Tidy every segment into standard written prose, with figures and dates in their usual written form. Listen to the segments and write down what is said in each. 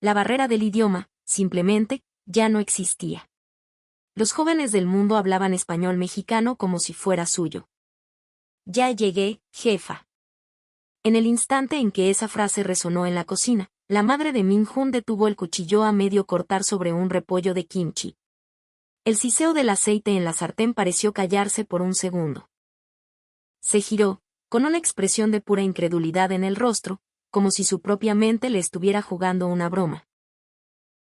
La barrera del idioma, simplemente, ya no existía. Los jóvenes del mundo hablaban español mexicano como si fuera suyo. Ya llegué, jefa. En el instante en que esa frase resonó en la cocina, la madre de Min-hun detuvo el cuchillo a medio cortar sobre un repollo de kimchi. El siseo del aceite en la sartén pareció callarse por un segundo. Se giró, con una expresión de pura incredulidad en el rostro, como si su propia mente le estuviera jugando una broma.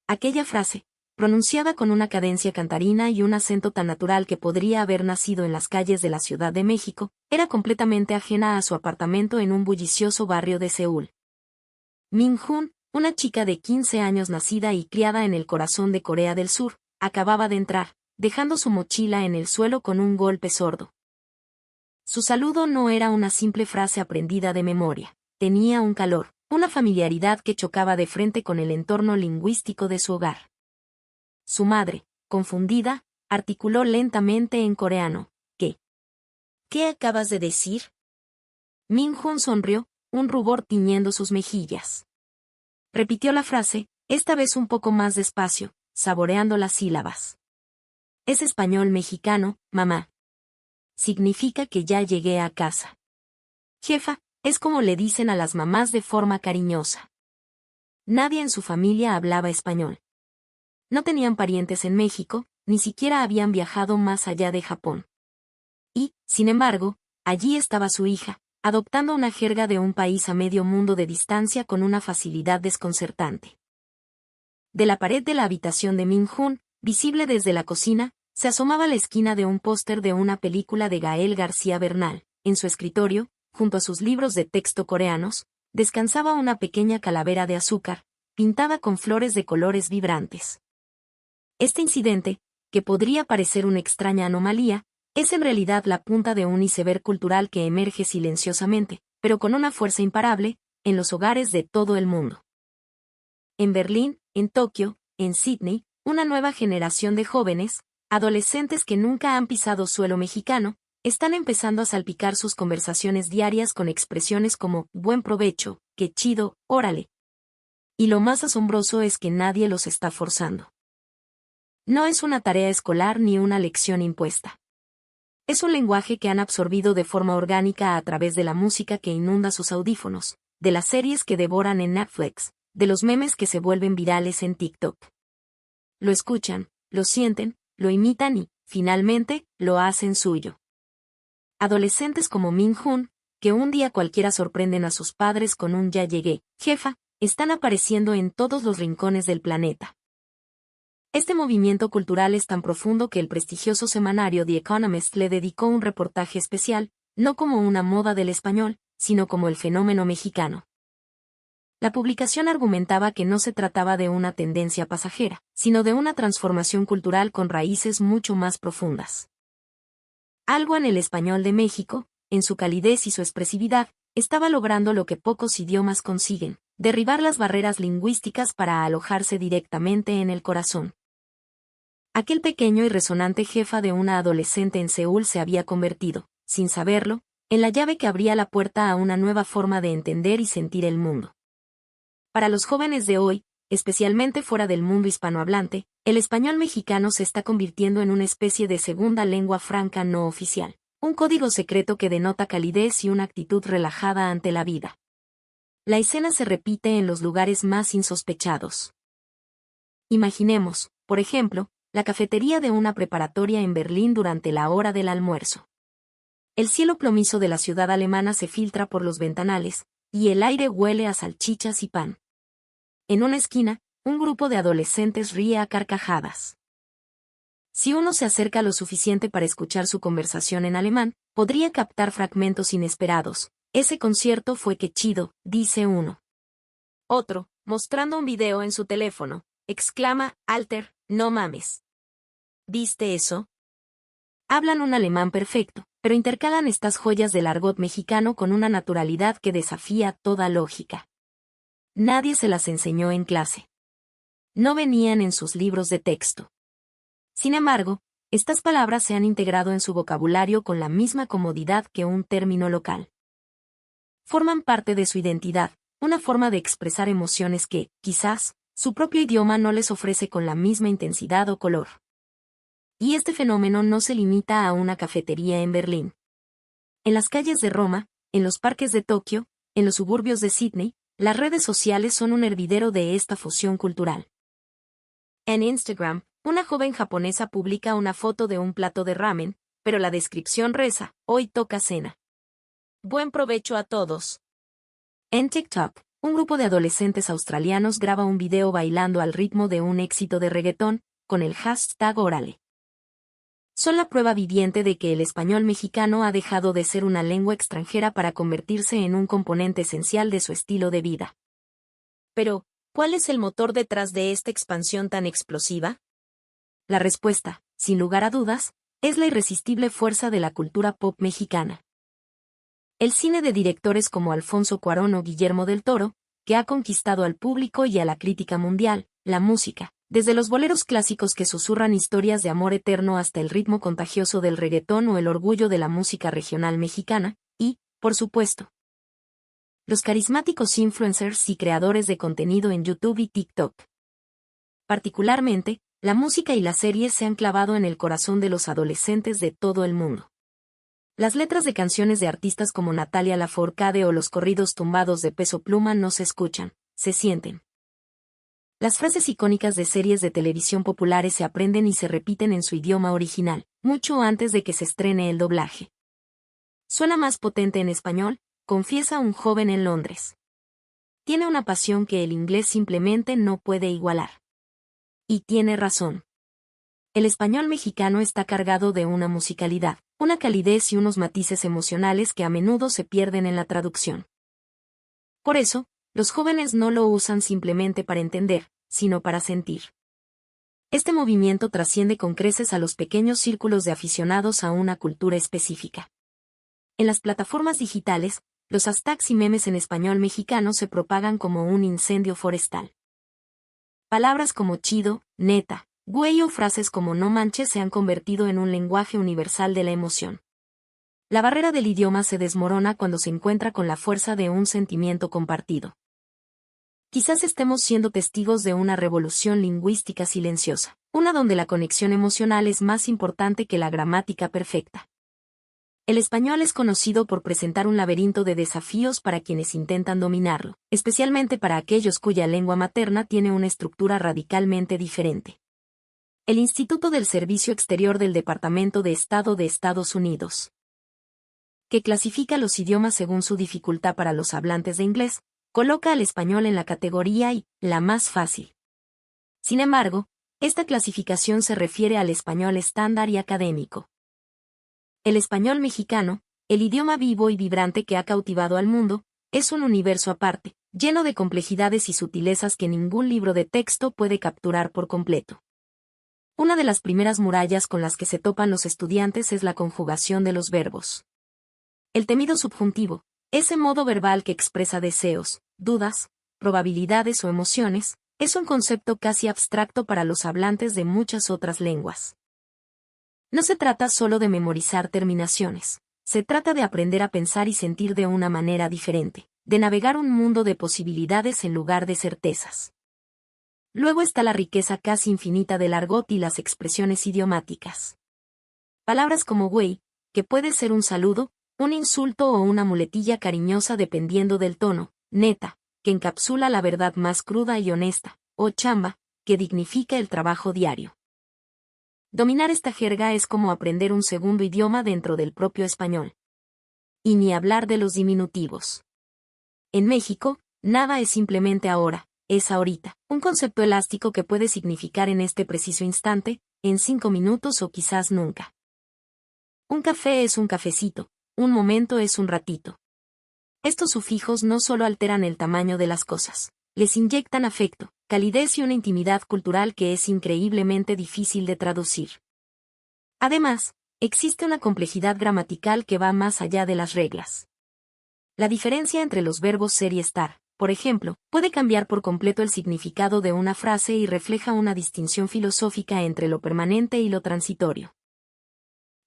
Aquella frase, pronunciada con una cadencia cantarina y un acento tan natural que podría haber nacido en las calles de la Ciudad de México, era completamente ajena a su apartamento en un bullicioso barrio de Seúl. Min-hun, una chica de 15 años nacida y criada en el corazón de Corea del Sur, acababa de entrar, dejando su mochila en el suelo con un golpe sordo. Su saludo no era una simple frase aprendida de memoria, tenía un calor, una familiaridad que chocaba de frente con el entorno lingüístico de su hogar. Su madre, confundida, articuló lentamente en coreano, ¿Qué acabas de decir? Min-hun sonrió, un rubor tiñendo sus mejillas. Repitió la frase, esta vez un poco más despacio, saboreando las sílabas. Es español mexicano, mamá. Significa que ya llegué a casa. Jefa, es como le dicen a las mamás de forma cariñosa. Nadie en su familia hablaba español. No tenían parientes en México, ni siquiera habían viajado más allá de Japón. Y, sin embargo, allí estaba su hija, adoptando una jerga de un país a medio mundo de distancia con una facilidad desconcertante. De la pared de la habitación de Min-hun, visible desde la cocina, se asomaba la esquina de un póster de una película de Gael García Bernal. En su escritorio, junto a sus libros de texto coreanos, descansaba una pequeña calavera de azúcar, pintada con flores de colores vibrantes. Este incidente, que podría parecer una extraña anomalía, es en realidad la punta de un iceberg cultural que emerge silenciosamente, pero con una fuerza imparable, en los hogares de todo el mundo. En Berlín, en Tokio, en Sydney, una nueva generación de jóvenes, adolescentes que nunca han pisado suelo mexicano, están empezando a salpicar sus conversaciones diarias con expresiones como buen provecho, qué chido, órale. Y lo más asombroso es que nadie los está forzando. No es una tarea escolar ni una lección impuesta. Es un lenguaje que han absorbido de forma orgánica a través de la música que inunda sus audífonos, de las series que devoran en Netflix, de los memes que se vuelven virales en TikTok. Lo escuchan, lo sienten, lo imitan y, finalmente, lo hacen suyo. Adolescentes como Min-hun, que un día cualquiera sorprenden a sus padres con un ya llegué, jefa, están apareciendo en todos los rincones del planeta. Este movimiento cultural es tan profundo que el prestigioso semanario The Economist le dedicó un reportaje especial, no como una moda del español, sino como el fenómeno mexicano. La publicación argumentaba que no se trataba de una tendencia pasajera, sino de una transformación cultural con raíces mucho más profundas. Algo en el español de México, en su calidez y su expresividad, estaba logrando lo que pocos idiomas consiguen, derribar las barreras lingüísticas para alojarse directamente en el corazón. Aquel pequeño y resonante jefa de una adolescente en Seúl se había convertido, sin saberlo, en la llave que abría la puerta a una nueva forma de entender y sentir el mundo. Para los jóvenes de hoy, especialmente fuera del mundo hispanohablante, el español mexicano se está convirtiendo en una especie de segunda lengua franca no oficial, un código secreto que denota calidez y una actitud relajada ante la vida. La escena se repite en los lugares más insospechados. Imaginemos, por ejemplo, la cafetería de una preparatoria en Berlín durante la hora del almuerzo. El cielo plomizo de la ciudad alemana se filtra por los ventanales, y el aire huele a salchichas y pan. En una esquina, un grupo de adolescentes ríe a carcajadas. Si uno se acerca lo suficiente para escuchar su conversación en alemán, podría captar fragmentos inesperados. Ese concierto fue que chido, dice uno. Otro, mostrando un video en su teléfono, exclama, Alter, no mames. ¿Viste eso? Hablan un alemán perfecto, pero intercalan estas joyas del argot mexicano con una naturalidad que desafía toda lógica. Nadie se las enseñó en clase. No venían en sus libros de texto. Sin embargo, estas palabras se han integrado en su vocabulario con la misma comodidad que un término local. Forman parte de su identidad, una forma de expresar emociones que, quizás, Su propio idioma no les ofrece con la misma intensidad o color. Y este fenómeno no se limita a una cafetería en Berlín. En las calles de Roma, en los parques de Tokio, en los suburbios de Sydney, las redes sociales son un hervidero de esta fusión cultural. En Instagram, una joven japonesa publica una foto de un plato de ramen, pero la descripción reza: hoy toca cena. Buen provecho a todos. En TikTok, un grupo de adolescentes australianos graba un video bailando al ritmo de un éxito de reggaetón, con el hashtag Órale. Son la prueba viviente de que el español mexicano ha dejado de ser una lengua extranjera para convertirse en un componente esencial de su estilo de vida. Pero, ¿cuál es el motor detrás de esta expansión tan explosiva? La respuesta, sin lugar a dudas, es la irresistible fuerza de la cultura pop mexicana. El cine de directores como Alfonso Cuarón o Guillermo del Toro, que ha conquistado al público y a la crítica mundial, la música, desde los boleros clásicos que susurran historias de amor eterno hasta el ritmo contagioso del reggaetón o el orgullo de la música regional mexicana, y, por supuesto, los carismáticos influencers y creadores de contenido en YouTube y TikTok. Particularmente, la música y las series se han clavado en el corazón de los adolescentes de todo el mundo. Las letras de canciones de artistas como Natalia Lafourcade o los corridos tumbados de Peso Pluma no se escuchan, se sienten. Las frases icónicas de series de televisión populares se aprenden y se repiten en su idioma original, mucho antes de que se estrene el doblaje. Suena más potente en español, confiesa un joven en Londres. Tiene una pasión que el inglés simplemente no puede igualar. Y tiene razón. El español mexicano está cargado de una musicalidad, una calidez y unos matices emocionales que a menudo se pierden en la traducción. Por eso, los jóvenes no lo usan simplemente para entender, sino para sentir. Este movimiento trasciende con creces a los pequeños círculos de aficionados a una cultura específica. En las plataformas digitales, los hashtags y memes en español mexicano se propagan como un incendio forestal. Palabras como chido, neta, güey o frases como no manches se han convertido en un lenguaje universal de la emoción. La barrera del idioma se desmorona cuando se encuentra con la fuerza de un sentimiento compartido. Quizás estemos siendo testigos de una revolución lingüística silenciosa, una donde la conexión emocional es más importante que la gramática perfecta. El español es conocido por presentar un laberinto de desafíos para quienes intentan dominarlo, especialmente para aquellos cuya lengua materna tiene una estructura radicalmente diferente. El Instituto del Servicio Exterior del Departamento de Estado de Estados Unidos, que clasifica los idiomas según su dificultad para los hablantes de inglés, coloca al español en la categoría I, la más fácil. Sin embargo, esta clasificación se refiere al español estándar y académico. El español mexicano, el idioma vivo y vibrante que ha cautivado al mundo, es un universo aparte, lleno de complejidades y sutilezas que ningún libro de texto puede capturar por completo. Una de las primeras murallas con las que se topan los estudiantes es la conjugación de los verbos. El temido subjuntivo, ese modo verbal que expresa deseos, dudas, probabilidades o emociones, es un concepto casi abstracto para los hablantes de muchas otras lenguas. No se trata solo de memorizar terminaciones, se trata de aprender a pensar y sentir de una manera diferente, de navegar un mundo de posibilidades en lugar de certezas. Luego está la riqueza casi infinita del argot y las expresiones idiomáticas. Palabras como güey, que puede ser un saludo, un insulto o una muletilla cariñosa dependiendo del tono, neta, que encapsula la verdad más cruda y honesta, o chamba, que dignifica el trabajo diario. Dominar esta jerga es como aprender un segundo idioma dentro del propio español. Y ni hablar de los diminutivos. En México, nada es simplemente ahora, es ahorita, un concepto elástico que puede significar en este preciso instante, en 5 minutos o quizás nunca. Un café es un cafecito, un momento es un ratito. Estos sufijos no solo alteran el tamaño de las cosas, les inyectan afecto, calidez y una intimidad cultural que es increíblemente difícil de traducir. Además, existe una complejidad gramatical que va más allá de las reglas. La diferencia entre los verbos ser y estar, por ejemplo, puede cambiar por completo el significado de una frase y refleja una distinción filosófica entre lo permanente y lo transitorio.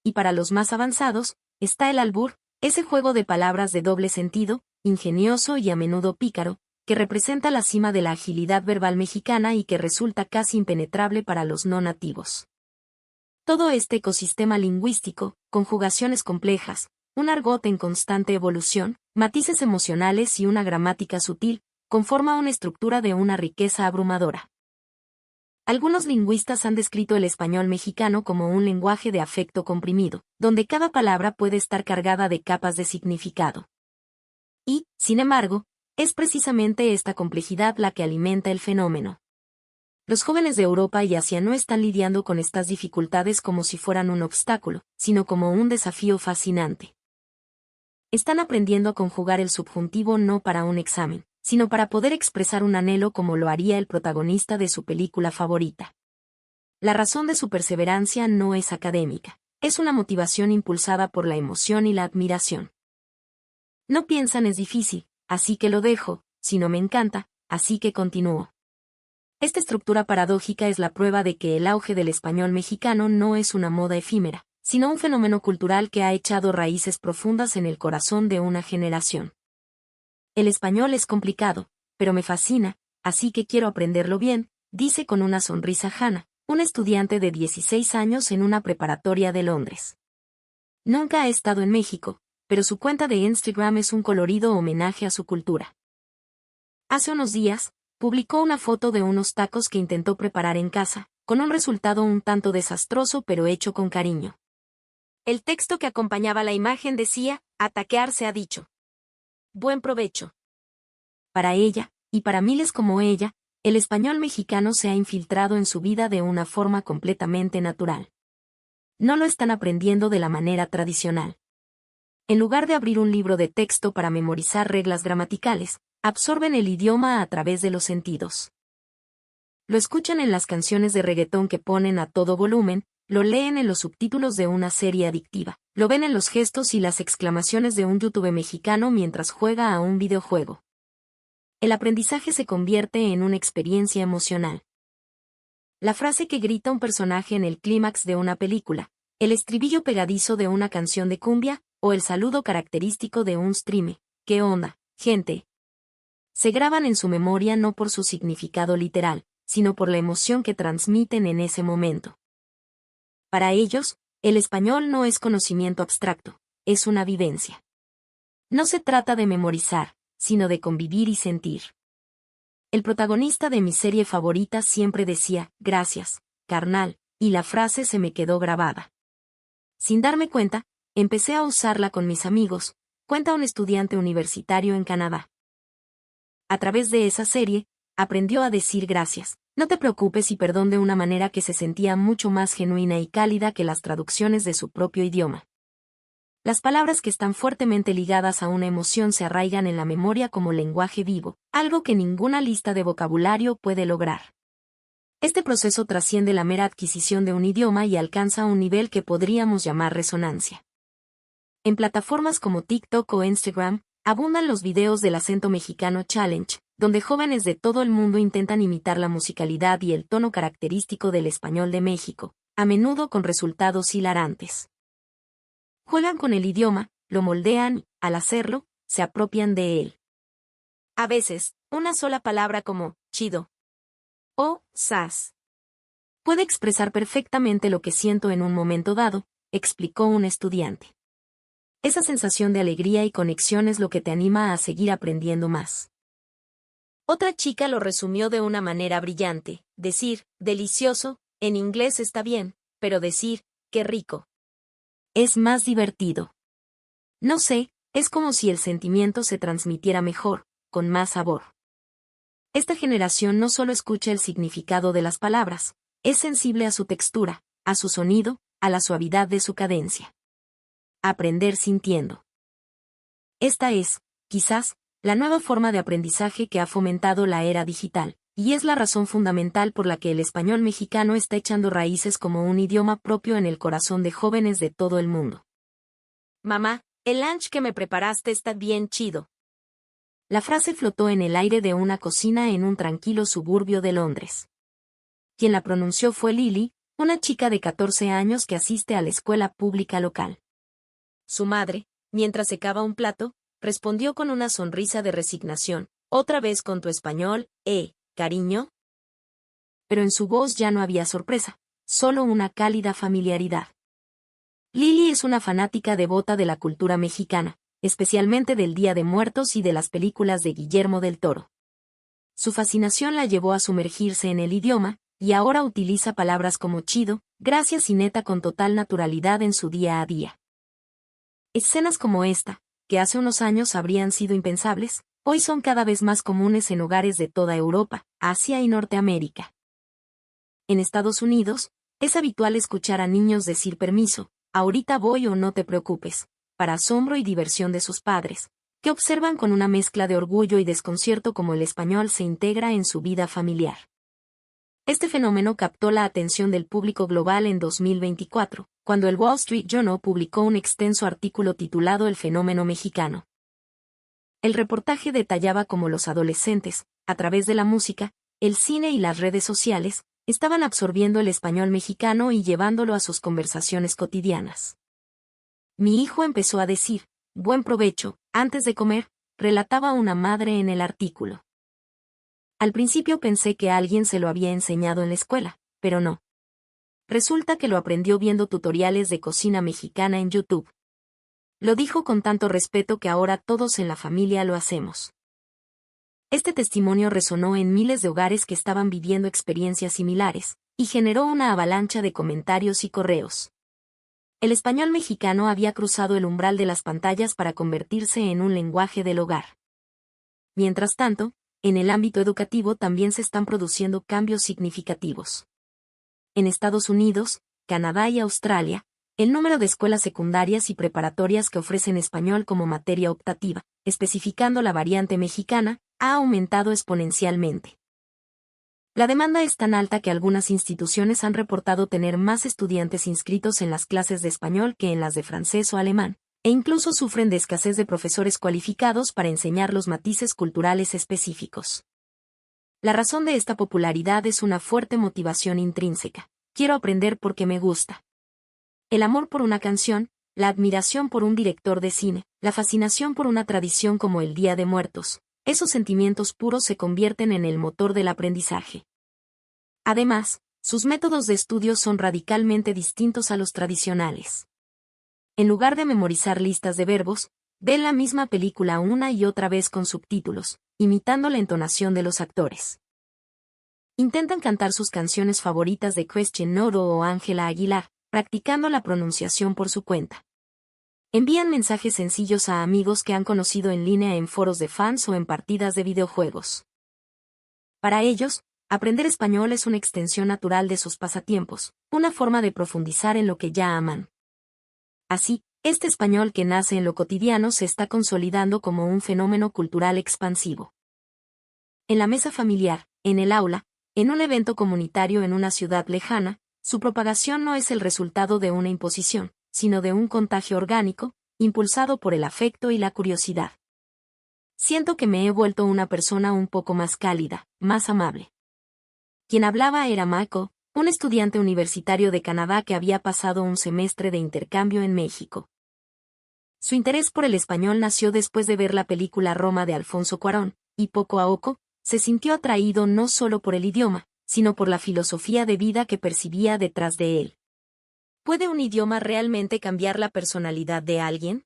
Y para los más avanzados, está el albur, ese juego de palabras de doble sentido, ingenioso y a menudo pícaro, que representa la cima de la agilidad verbal mexicana y que resulta casi impenetrable para los no nativos. Todo este ecosistema lingüístico, conjugaciones complejas, un argot en constante evolución, matices emocionales y una gramática sutil, conforma una estructura de una riqueza abrumadora. Algunos lingüistas han descrito el español mexicano como un lenguaje de afecto comprimido, donde cada palabra puede estar cargada de capas de significado. Y, sin embargo, es precisamente esta complejidad la que alimenta el fenómeno. Los jóvenes de Europa y Asia no están lidiando con estas dificultades como si fueran un obstáculo, sino como un desafío fascinante. Están aprendiendo a conjugar el subjuntivo no para un examen, sino para poder expresar un anhelo como lo haría el protagonista de su película favorita. La razón de su perseverancia no es académica, es una motivación impulsada por la emoción y la admiración. No piensan es difícil, así que lo dejo, sino me encanta, así que continúo. Esta estructura paradójica es la prueba de que el auge del español mexicano no es una moda efímera, sino un fenómeno cultural que ha echado raíces profundas en el corazón de una generación. El español es complicado, pero me fascina, así que quiero aprenderlo bien, dice con una sonrisa Hannah, una estudiante de 16 años en una preparatoria de Londres. Nunca ha estado en México, pero su cuenta de Instagram es un colorido homenaje a su cultura. Hace unos días, publicó una foto de unos tacos que intentó preparar en casa, con un resultado un tanto desastroso pero hecho con cariño. El texto que acompañaba la imagen decía, "Ataquear se ha dicho. Buen provecho". Para ella, y para miles como ella, el español mexicano se ha infiltrado en su vida de una forma completamente natural. No lo están aprendiendo de la manera tradicional. En lugar de abrir un libro de texto para memorizar reglas gramaticales, absorben el idioma a través de los sentidos. Lo escuchan en las canciones de reggaetón que ponen a todo volumen, lo leen en los subtítulos de una serie adictiva, lo ven en los gestos y las exclamaciones de un youtuber mexicano mientras juega a un videojuego. El aprendizaje se convierte en una experiencia emocional. La frase que grita un personaje en el clímax de una película, el estribillo pegadizo de una canción de cumbia, o el saludo característico de un streame, ¿qué onda, gente?, se graban en su memoria no por su significado literal, sino por la emoción que transmiten en ese momento. Para ellos, el español no es conocimiento abstracto, es una vivencia. No se trata de memorizar, sino de convivir y sentir. El protagonista de mi serie favorita siempre decía, "Gracias, carnal", y la frase se me quedó grabada. Sin darme cuenta, empecé a usarla con mis amigos, cuenta un estudiante universitario en Canadá. A través de esa serie, aprendió a decir gracias, no te preocupes y perdón de una manera que se sentía mucho más genuina y cálida que las traducciones de su propio idioma. Las palabras que están fuertemente ligadas a una emoción se arraigan en la memoria como lenguaje vivo, algo que ninguna lista de vocabulario puede lograr. Este proceso trasciende la mera adquisición de un idioma y alcanza un nivel que podríamos llamar resonancia. En plataformas como TikTok o Instagram, abundan los videos del acento mexicano challenge, donde jóvenes de todo el mundo intentan imitar la musicalidad y el tono característico del español de México, a menudo con resultados hilarantes. Juegan con el idioma, lo moldean y, al hacerlo, se apropian de él. A veces, una sola palabra como chido o sas puede expresar perfectamente lo que siento en un momento dado, explicó un estudiante. Esa sensación de alegría y conexión es lo que te anima a seguir aprendiendo más. Otra chica lo resumió de una manera brillante, decir, delicioso, en inglés está bien, pero decir, qué rico, es más divertido. No sé, es como si el sentimiento se transmitiera mejor, con más sabor. Esta generación no solo escucha el significado de las palabras, es sensible a su textura, a su sonido, a la suavidad de su cadencia. Aprender sintiendo. Esta es, quizás, la nueva forma de aprendizaje que ha fomentado la era digital, y es la razón fundamental por la que el español mexicano está echando raíces como un idioma propio en el corazón de jóvenes de todo el mundo. Mamá, el lunch que me preparaste está bien chido. La frase flotó en el aire de una cocina en un tranquilo suburbio de Londres. Quien la pronunció fue Lily, una chica de 14 años que asiste a la escuela pública local. Su madre, mientras secaba un plato, respondió con una sonrisa de resignación, Otra vez con tu español, cariño. Pero en su voz ya no había sorpresa, solo una cálida familiaridad. Lily es una fanática devota de la cultura mexicana, especialmente del Día de Muertos y de las películas de Guillermo del Toro. Su fascinación la llevó a sumergirse en el idioma, y ahora utiliza palabras como chido, gracias y neta con total naturalidad en su día a día. Escenas como esta, que hace unos años habrían sido impensables, hoy son cada vez más comunes en hogares de toda Europa, Asia y Norteamérica. En Estados Unidos, es habitual escuchar a niños decir permiso, ahorita voy o no te preocupes, para asombro y diversión de sus padres, que observan con una mezcla de orgullo y desconcierto cómo el español se integra en su vida familiar. Este fenómeno captó la atención del público global en 2024, cuando el Wall Street Journal publicó un extenso artículo titulado El fenómeno mexicano. El reportaje detallaba cómo los adolescentes, a través de la música, el cine y las redes sociales, estaban absorbiendo el español mexicano y llevándolo a sus conversaciones cotidianas. Mi hijo empezó a decir, buen provecho, antes de comer, relataba una madre en el artículo. Al principio pensé que alguien se lo había enseñado en la escuela, pero no. Resulta que lo aprendió viendo tutoriales de cocina mexicana en YouTube. Lo dijo con tanto respeto que ahora todos en la familia lo hacemos. Este testimonio resonó en miles de hogares que estaban viviendo experiencias similares, y generó una avalancha de comentarios y correos. El español mexicano había cruzado el umbral de las pantallas para convertirse en un lenguaje del hogar. Mientras tanto, en el ámbito educativo también se están produciendo cambios significativos. En Estados Unidos, Canadá y Australia, el número de escuelas secundarias y preparatorias que ofrecen español como materia optativa, especificando la variante mexicana, ha aumentado exponencialmente. La demanda es tan alta que algunas instituciones han reportado tener más estudiantes inscritos en las clases de español que en las de francés o alemán, e incluso sufren de escasez de profesores cualificados para enseñar los matices culturales específicos. La razón de esta popularidad es una fuerte motivación intrínseca. Quiero aprender porque me gusta. El amor por una canción, la admiración por un director de cine, la fascinación por una tradición como el Día de Muertos, esos sentimientos puros se convierten en el motor del aprendizaje. Además, sus métodos de estudio son radicalmente distintos a los tradicionales. En lugar de memorizar listas de verbos, ven la misma película una y otra vez con subtítulos, imitando la entonación de los actores. Intentan cantar sus canciones favoritas de Christian Nodal o Ángela Aguilar, practicando la pronunciación por su cuenta. Envían mensajes sencillos a amigos que han conocido en línea en foros de fans o en partidas de videojuegos. Para ellos, aprender español es una extensión natural de sus pasatiempos, una forma de profundizar en lo que ya aman. Así, este español que nace en lo cotidiano se está consolidando como un fenómeno cultural expansivo. En la mesa familiar, en el aula, en un evento comunitario en una ciudad lejana, su propagación no es el resultado de una imposición, sino de un contagio orgánico, impulsado por el afecto y la curiosidad. Siento que me he vuelto una persona un poco más cálida, más amable. Quien hablaba era Mako, un estudiante universitario de Canadá que había pasado un semestre de intercambio en México. Su interés por el español nació después de ver la película Roma de Alfonso Cuarón, y poco a poco, se sintió atraído no solo por el idioma, sino por la filosofía de vida que percibía detrás de él. ¿Puede un idioma realmente cambiar la personalidad de alguien?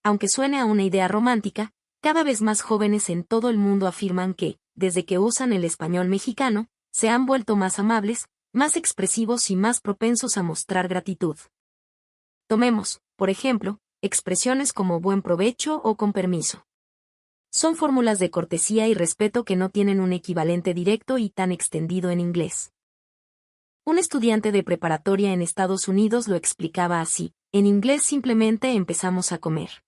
Aunque suene a una idea romántica, cada vez más jóvenes en todo el mundo afirman que, desde que usan el español mexicano, se han vuelto más amables, más expresivos y más propensos a mostrar gratitud. Tomemos, por ejemplo, expresiones como buen provecho o con permiso. Son fórmulas de cortesía y respeto que no tienen un equivalente directo y tan extendido en inglés. Un estudiante de preparatoria en Estados Unidos lo explicaba así: en inglés simplemente empezamos a comer.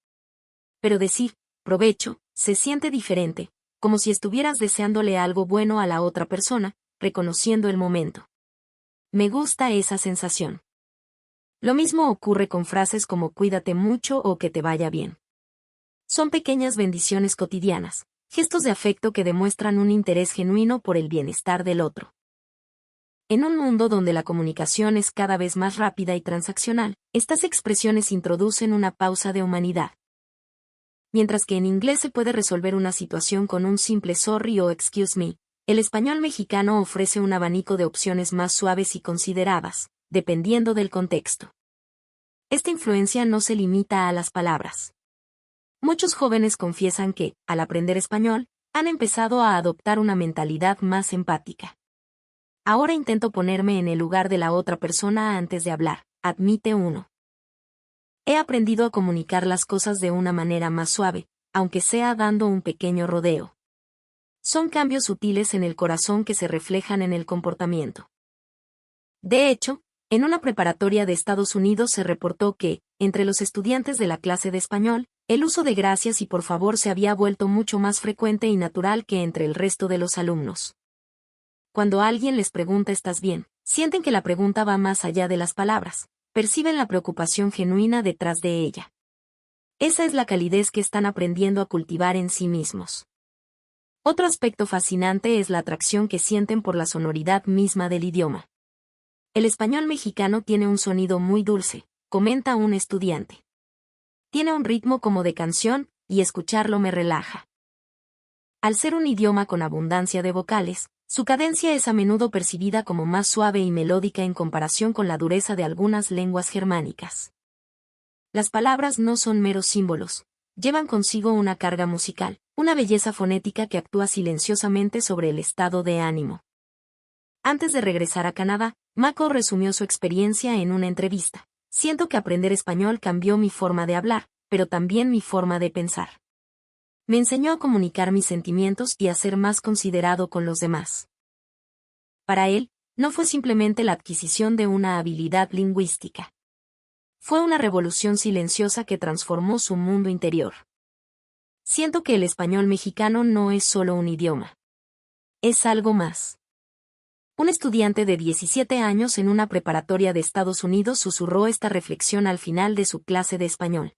Pero decir, provecho, se siente diferente, como si estuvieras deseándole algo bueno a la otra persona, reconociendo el momento. Me gusta esa sensación. Lo mismo ocurre con frases como cuídate mucho o que te vaya bien. Son pequeñas bendiciones cotidianas, gestos de afecto que demuestran un interés genuino por el bienestar del otro. En un mundo donde la comunicación es cada vez más rápida y transaccional, estas expresiones introducen una pausa de humanidad. Mientras que en inglés se puede resolver una situación con un simple sorry o excuse me, el español mexicano ofrece un abanico de opciones más suaves y consideradas, dependiendo del contexto. Esta influencia no se limita a las palabras. Muchos jóvenes confiesan que, al aprender español, han empezado a adoptar una mentalidad más empática. Ahora intento ponerme en el lugar de la otra persona antes de hablar, admite uno. He aprendido a comunicar las cosas de una manera más suave, aunque sea dando un pequeño rodeo. Son cambios sutiles en el corazón que se reflejan en el comportamiento. De hecho, en una preparatoria de Estados Unidos se reportó que, entre los estudiantes de la clase de español, el uso de gracias y por favor se había vuelto mucho más frecuente y natural que entre el resto de los alumnos. Cuando alguien les pregunta ¿estás bien?, sienten que la pregunta va más allá de las palabras, perciben la preocupación genuina detrás de ella. Esa es la calidez que están aprendiendo a cultivar en sí mismos. Otro aspecto fascinante es la atracción que sienten por la sonoridad misma del idioma. El español mexicano tiene un sonido muy dulce, comenta un estudiante. Tiene un ritmo como de canción, y escucharlo me relaja. Al ser un idioma con abundancia de vocales, su cadencia es a menudo percibida como más suave y melódica en comparación con la dureza de algunas lenguas germánicas. Las palabras no son meros símbolos, llevan consigo una carga musical, una belleza fonética que actúa silenciosamente sobre el estado de ánimo. Antes de regresar a Canadá, Mako resumió su experiencia en una entrevista. Siento que aprender español cambió mi forma de hablar, pero también mi forma de pensar. Me enseñó a comunicar mis sentimientos y a ser más considerado con los demás. Para él, no fue simplemente la adquisición de una habilidad lingüística. Fue una revolución silenciosa que transformó su mundo interior. Siento que el español mexicano no es solo un idioma. Es algo más. Un estudiante de 17 años en una preparatoria de Estados Unidos susurró esta reflexión al final de su clase de español.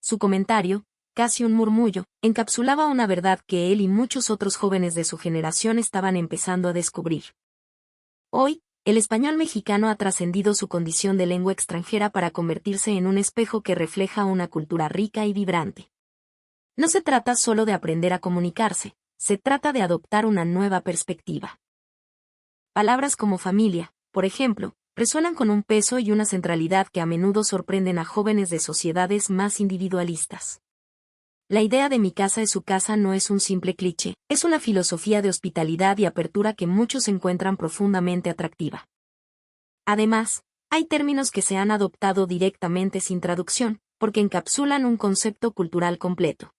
Su comentario, casi un murmullo, encapsulaba una verdad que él y muchos otros jóvenes de su generación estaban empezando a descubrir. Hoy, el español mexicano ha trascendido su condición de lengua extranjera para convertirse en un espejo que refleja una cultura rica y vibrante. No se trata solo de aprender a comunicarse, se trata de adoptar una nueva perspectiva. Palabras como familia, por ejemplo, resuenan con un peso y una centralidad que a menudo sorprenden a jóvenes de sociedades más individualistas. La idea de mi casa es su casa no es un simple cliché, es una filosofía de hospitalidad y apertura que muchos encuentran profundamente atractiva. Además, hay términos que se han adoptado directamente sin traducción, porque encapsulan un concepto cultural completo.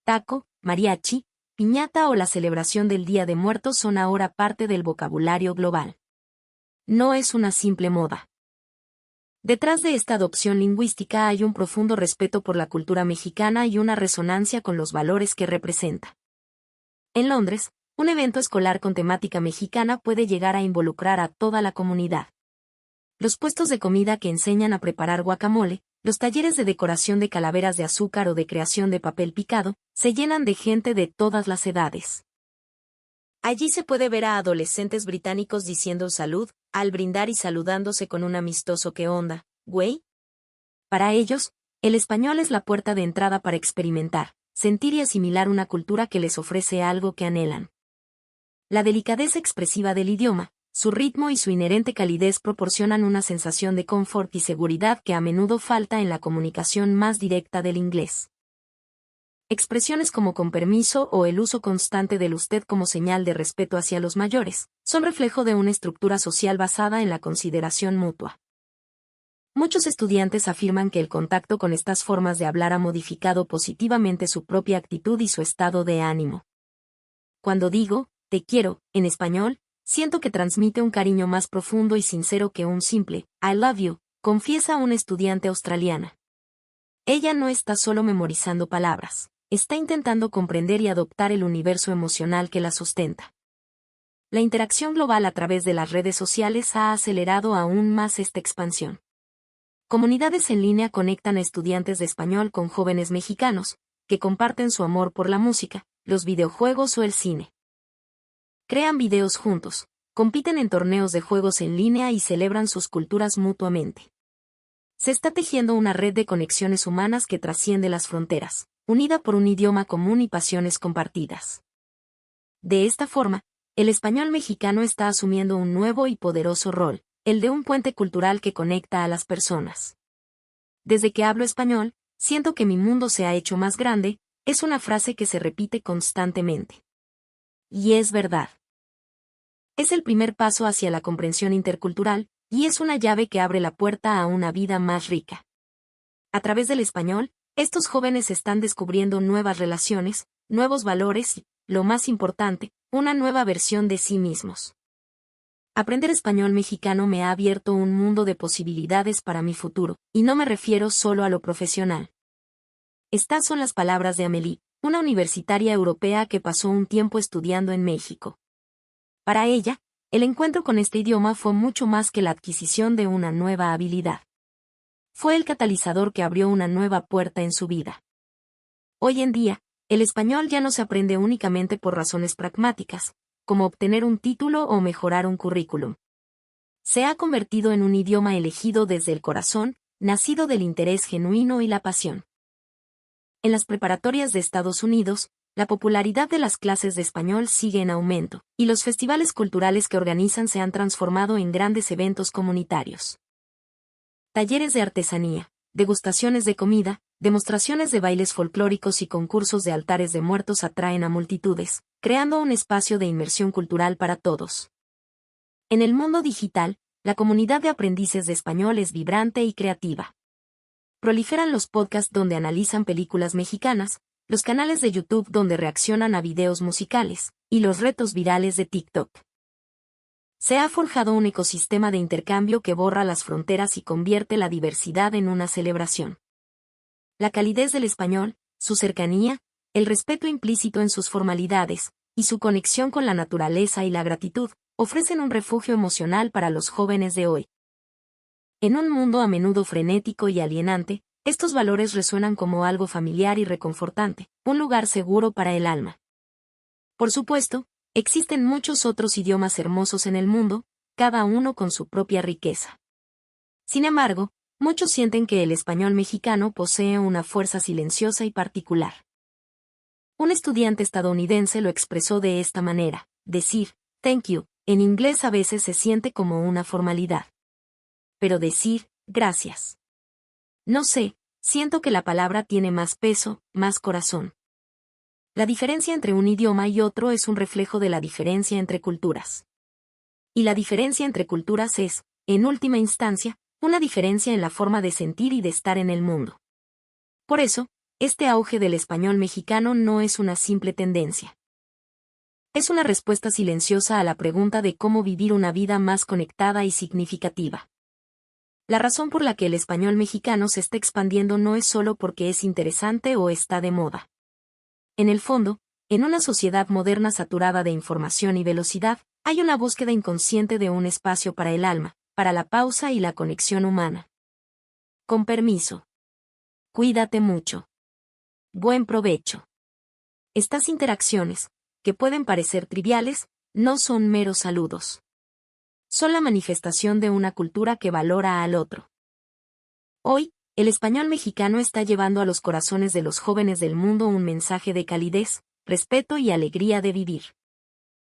Taco, mariachi, piñata o la celebración del Día de Muertos son ahora parte del vocabulario global. No es una simple moda. Detrás de esta adopción lingüística hay un profundo respeto por la cultura mexicana y una resonancia con los valores que representa. En Londres, un evento escolar con temática mexicana puede llegar a involucrar a toda la comunidad. Los puestos de comida que enseñan a preparar guacamole, los talleres de decoración de calaveras de azúcar o de creación de papel picado, se llenan de gente de todas las edades. Allí se puede ver a adolescentes británicos diciendo salud, al brindar y saludándose con un amistoso ¿qué onda, güey? Para ellos, el español es la puerta de entrada para experimentar, sentir y asimilar una cultura que les ofrece algo que anhelan. La delicadeza expresiva del idioma, su ritmo y su inherente calidez proporcionan una sensación de confort y seguridad que a menudo falta en la comunicación más directa del inglés. Expresiones como con permiso o el uso constante del usted como señal de respeto hacia los mayores, son reflejo de una estructura social basada en la consideración mutua. Muchos estudiantes afirman que el contacto con estas formas de hablar ha modificado positivamente su propia actitud y su estado de ánimo. Cuando digo, te quiero, en español, siento que transmite un cariño más profundo y sincero que un simple, I love you, confiesa una estudiante australiana. Ella no está solo memorizando palabras. Está intentando comprender y adoptar el universo emocional que la sustenta. La interacción global a través de las redes sociales ha acelerado aún más esta expansión. Comunidades en línea conectan a estudiantes de español con jóvenes mexicanos, que comparten su amor por la música, los videojuegos o el cine. Crean videos juntos, compiten en torneos de juegos en línea y celebran sus culturas mutuamente. Se está tejiendo una red de conexiones humanas que trasciende las fronteras, unida por un idioma común y pasiones compartidas. De esta forma, el español mexicano está asumiendo un nuevo y poderoso rol, el de un puente cultural que conecta a las personas. Desde que hablo español, siento que mi mundo se ha hecho más grande, es una frase que se repite constantemente. Y es verdad. Es el primer paso hacia la comprensión intercultural, y es una llave que abre la puerta a una vida más rica. A través del español, estos jóvenes están descubriendo nuevas relaciones, nuevos valores y, lo más importante, una nueva versión de sí mismos. Aprender español mexicano me ha abierto un mundo de posibilidades para mi futuro, y no me refiero solo a lo profesional. Estas son las palabras de Amélie, una universitaria europea que pasó un tiempo estudiando en México. Para ella, el encuentro con este idioma fue mucho más que la adquisición de una nueva habilidad. Fue el catalizador que abrió una nueva puerta en su vida. Hoy en día, el español ya no se aprende únicamente por razones pragmáticas, como obtener un título o mejorar un currículum. Se ha convertido en un idioma elegido desde el corazón, nacido del interés genuino y la pasión. En las preparatorias de Estados Unidos, la popularidad de las clases de español sigue en aumento, y los festivales culturales que organizan se han transformado en grandes eventos comunitarios. Talleres de artesanía, degustaciones de comida, demostraciones de bailes folclóricos y concursos de altares de muertos atraen a multitudes, creando un espacio de inmersión cultural para todos. En el mundo digital, la comunidad de aprendices de español es vibrante y creativa. Proliferan los podcasts donde analizan películas mexicanas, los canales de YouTube donde reaccionan a videos musicales, y los retos virales de TikTok. Se ha forjado un ecosistema de intercambio que borra las fronteras y convierte la diversidad en una celebración. La calidez del español, su cercanía, el respeto implícito en sus formalidades, y su conexión con la naturaleza y la gratitud, ofrecen un refugio emocional para los jóvenes de hoy. En un mundo a menudo frenético y alienante, estos valores resuenan como algo familiar y reconfortante, un lugar seguro para el alma. Por supuesto, existen muchos otros idiomas hermosos en el mundo, cada uno con su propia riqueza. Sin embargo, muchos sienten que el español mexicano posee una fuerza silenciosa y particular. Un estudiante estadounidense lo expresó de esta manera: decir "thank you" en inglés a veces se siente como una formalidad. Pero decir "gracias", no sé, siento que la palabra tiene más peso, más corazón. La diferencia entre un idioma y otro es un reflejo de la diferencia entre culturas. Y la diferencia entre culturas es, en última instancia, una diferencia en la forma de sentir y de estar en el mundo. Por eso, este auge del español mexicano no es una simple tendencia. Es una respuesta silenciosa a la pregunta de cómo vivir una vida más conectada y significativa. La razón por la que el español mexicano se está expandiendo no es solo porque es interesante o está de moda. En el fondo, en una sociedad moderna saturada de información y velocidad, hay una búsqueda inconsciente de un espacio para el alma, para la pausa y la conexión humana. Con permiso. Cuídate mucho. Buen provecho. Estas interacciones, que pueden parecer triviales, no son meros saludos. Son la manifestación de una cultura que valora al otro. Hoy, el español mexicano está llevando a los corazones de los jóvenes del mundo un mensaje de calidez, respeto y alegría de vivir.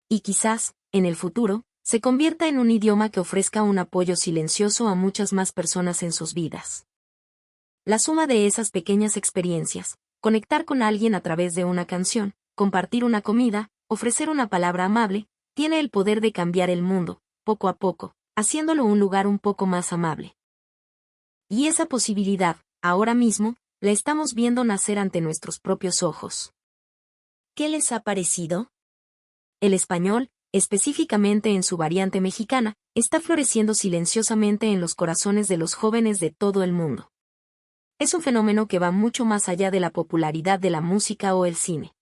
Y quizás, en el futuro, se convierta en un idioma que ofrezca un apoyo silencioso a muchas más personas en sus vidas. La suma de esas pequeñas experiencias, conectar con alguien a través de una canción, compartir una comida, ofrecer una palabra amable, tiene el poder de cambiar el mundo, poco a poco, haciéndolo un lugar un poco más amable. Y esa posibilidad, ahora mismo, la estamos viendo nacer ante nuestros propios ojos. ¿Qué les ha parecido? El español, específicamente en su variante mexicana, está floreciendo silenciosamente en los corazones de los jóvenes de todo el mundo. Es un fenómeno que va mucho más allá de la popularidad de la música o el cine.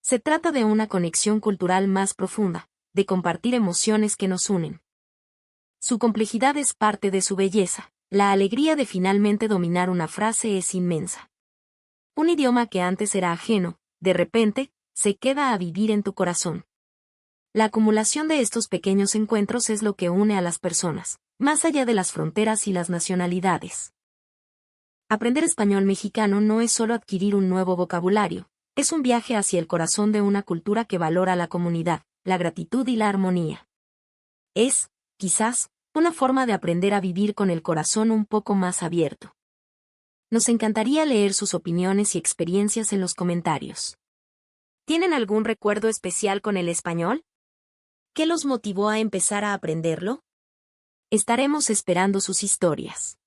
Se trata de una conexión cultural más profunda, de compartir emociones que nos unen. Su complejidad es parte de su belleza, la alegría de finalmente dominar una frase es inmensa. Un idioma que antes era ajeno, de repente, se queda a vivir en tu corazón. La acumulación de estos pequeños encuentros es lo que une a las personas, más allá de las fronteras y las nacionalidades. Aprender español mexicano no es solo adquirir un nuevo vocabulario, es un viaje hacia el corazón de una cultura que valora la comunidad, la gratitud y la armonía. Es, quizás, una forma de aprender a vivir con el corazón un poco más abierto. Nos encantaría leer sus opiniones y experiencias en los comentarios. ¿Tienen algún recuerdo especial con el español? ¿Qué los motivó a empezar a aprenderlo? Estaremos esperando sus historias.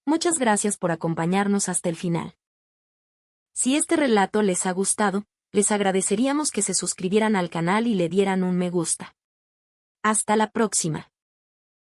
Muchas gracias por acompañarnos hasta el final. Si este relato les ha gustado, les agradeceríamos que se suscribieran al canal y le dieran un me gusta. Hasta la próxima.